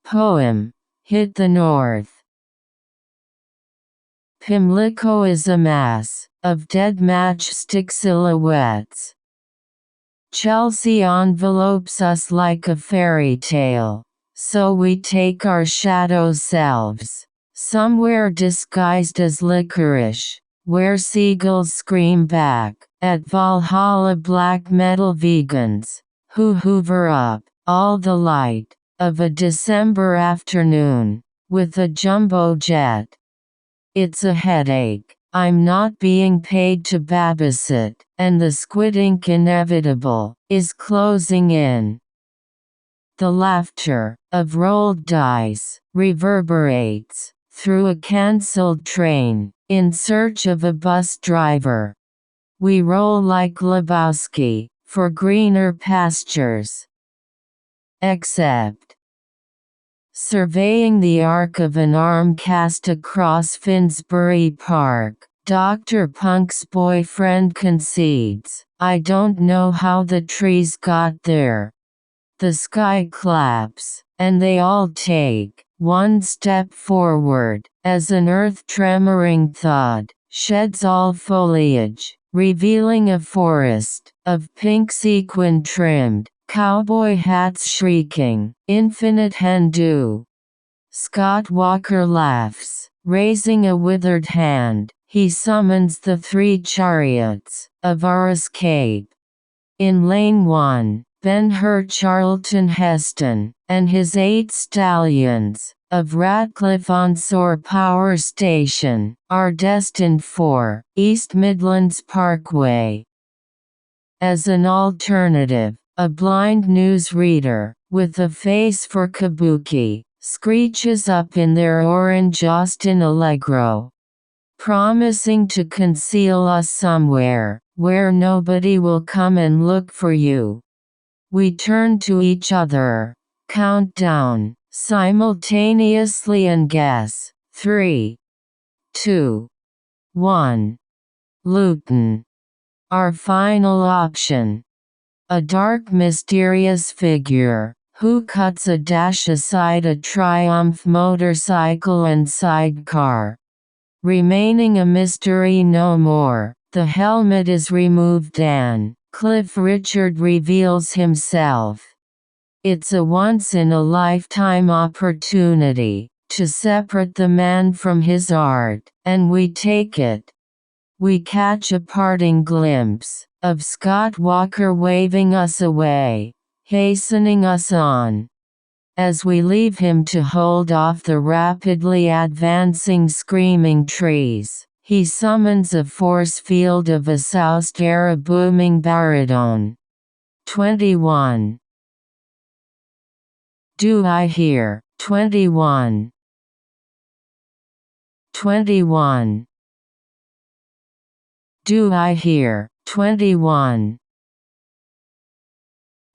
Poem. Hit the North. Pimlico is a mass of dead matchstick silhouettes. Chelsea envelopes us like a fairy tale, so we take our shadow selves, somewhere disguised as licorice, where seagulls scream back at Valhalla black metal vegans, who hoover up all the light of a December afternoon with a jumbo jet. It's a headache. I'm not being paid to babysit, and the squid ink inevitable is closing in. The laughter of rolled dice reverberates through a cancelled train in search of a bus driver. We roll like Lebowski for greener pastures. Except surveying the arc of an arm cast across Finsbury Park, Dr. Punk's boyfriend concedes, "I don't know how the trees got there." The sky claps, and they all take one step forward, as an earth-tremoring thud sheds all foliage, revealing a forest of pink sequin-trimmed cowboy hats shrieking, "Infinite Hindu." Scott Walker laughs, raising a withered hand. He summons the 3 chariots of our escape. In Lane 1, Ben-Hur Charlton Heston, and his 8 stallions of Radcliffe-on-Soar Power Station, are destined for East Midlands Parkway. As an alternative, a blind newsreader, with a face for kabuki, screeches up in their orange Austin Allegro, promising to conceal us somewhere, where nobody will come and look for you. We turn to each other, count down, simultaneously and guess. 3, 2, 1. Luton. Our final option. A dark mysterious figure, who cuts a dash aside a Triumph motorcycle and sidecar. Remaining a mystery no more, the helmet is removed and Cliff Richard reveals himself. It's a once-in-a-lifetime opportunity to separate the man from his art, and we take it. We catch a parting glimpse of Scott Walker waving us away, hastening us on. As we leave him to hold off the rapidly advancing screaming trees, he summons a force field of a soused-era booming baritone. 21. Do I hear? 21. 21. Do I hear? 21.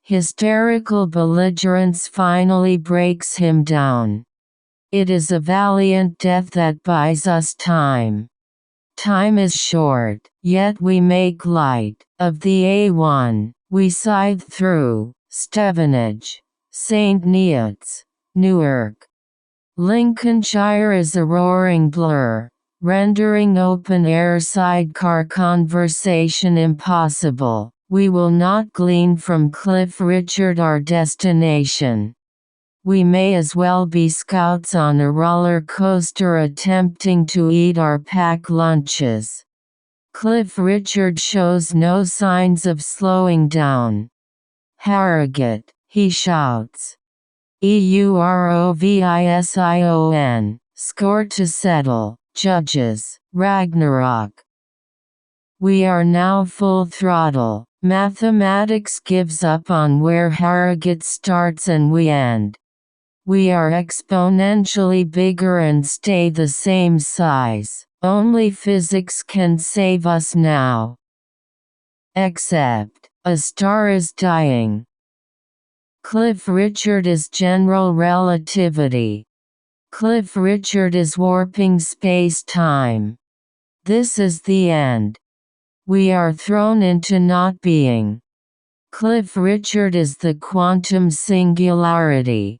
Hysterical belligerence finally breaks him down. It is a valiant death that buys us time. Time is short, yet we make light of the A1. We scythe through Stevenage, St. Neots, Newark. Lincolnshire is a roaring blur, rendering open-air sidecar conversation impossible. We will not glean from Cliff Richard our destination. We may as well be scouts on a roller coaster attempting to eat our packed lunches. Cliff Richard shows no signs of slowing down. "Harrogate," he shouts. "Eurovision, score to settle, judges, Ragnarok." We are now full throttle. Mathematics gives up on where Harrogate starts and we end. We are exponentially bigger and stay the same size. Only physics can save us now. Except, a star is dying. Cliff Richard is general relativity. Cliff Richard is warping space-time. This is the end. We are thrown into not being. Cliff Richard is the quantum singularity.